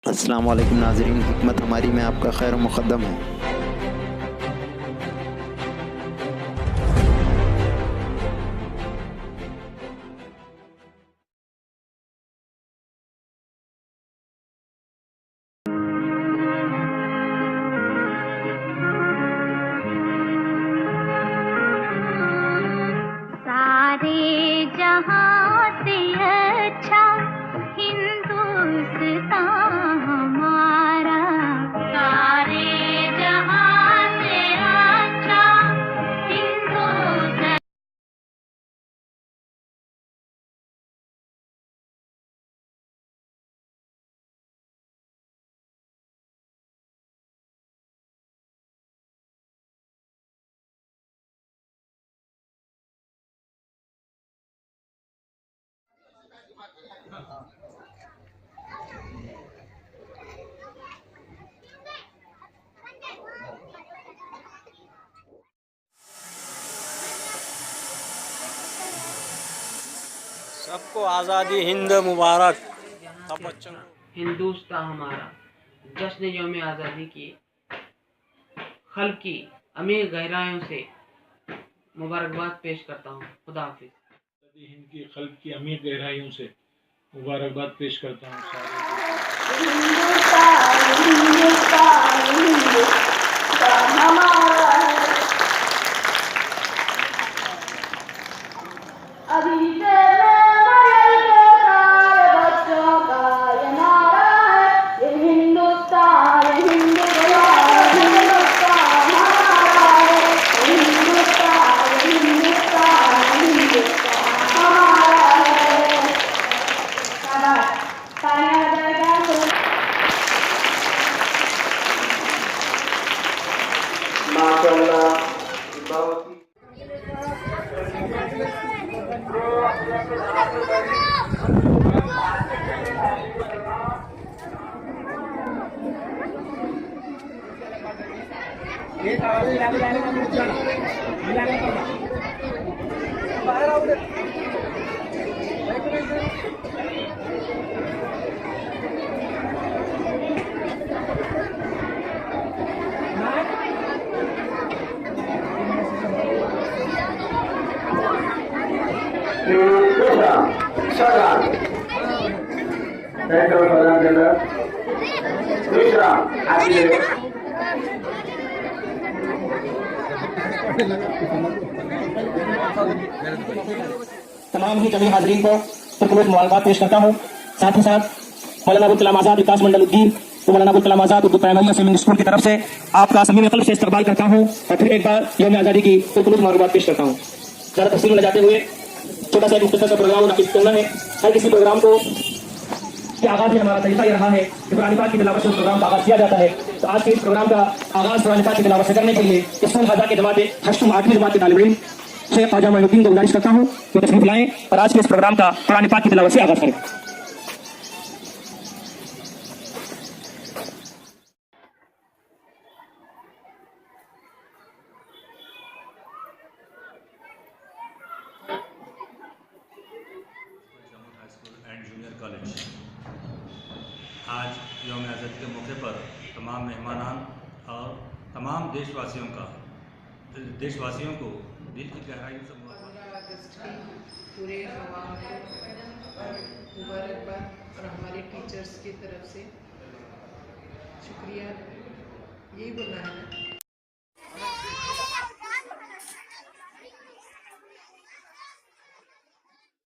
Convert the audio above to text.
अस्सलाम वालेकुम नाज़रीन, हिकमत हमारी में आपका खैर मुक़द्दम है। सारे जहां से अच्छा हिंदुस्तान हमारा, सारे जहां से अच्छा हिंदुस्तान। सबको आज़ादी हिंद मुबारक। सब बच्चों को हिंदुस्तान हमारा जश्न यौम आज़ादी की खल की अमीर गहराइयों से मुबारकबाद पेश करता हूँ। खुदा हाफिज। हिंद की खल्क की अमीर गहराइयों से मुबारकबाद पेश करता हूँ सारे। अभी से मरल के सारे बच्चों का ये नारा है, ये हिंदुस्तान हिंदुस्तान हिंदुस्तान हमारा है, हिंदुस्तान हिंदुस्तान हिंदुस्तान हमारा है। माशाअल्लाह बहुत ही तमाम ही जमीन हाजरीन को पुरखलूस मुबारकबाद पेश करता हूँ। साथ ही साथ मौलाना अबुल कलाम आजाद विकास मंडल उद्दीन तो Maulana Abul Kalam Azad Urdu primary swimming school की तरफ से आपका समीम क़ल्ब से इस्तकबाल करता हूँ और फिर एक बार यौम आज़ादी की पुरखलूस मुबारकबाद पेश करता हूँ। ज़्यादा तफसील में जाते हुए छोटा सा मुख्तसर सा प्रोग्राम नाफिज करना है। हर किसी प्रोग्राम को के आगाज में हमारा तरीका ये रहा है कि कुरान पाक की तिलावत से प्रोग्राम का आगाज किया जाता है। तो आज के इस प्रोग्राम का आगाज कुरान पाक की तिलावत से करने के लिए स्कूल हज़ा के जमात हश्तुम 8वीं जमात के तालिब इल्म शेख ख्वाजा मोइनुद्दीन को गुजारिश करता हूँ कि तशरीफ लाएं और आज के इस प्रोग्राम का कुरान पाक की तिलावत से आगाज करें। High school and junior college आज यौम आज़ादी के मौके पर तमाम मेहमानान और तमाम देशवासियों को दिल की गहराइयों से पूरे अवाम को मुबारकबाद और हमारे टीचर्स की तरफ से शुक्रिया यही बोलना है ना।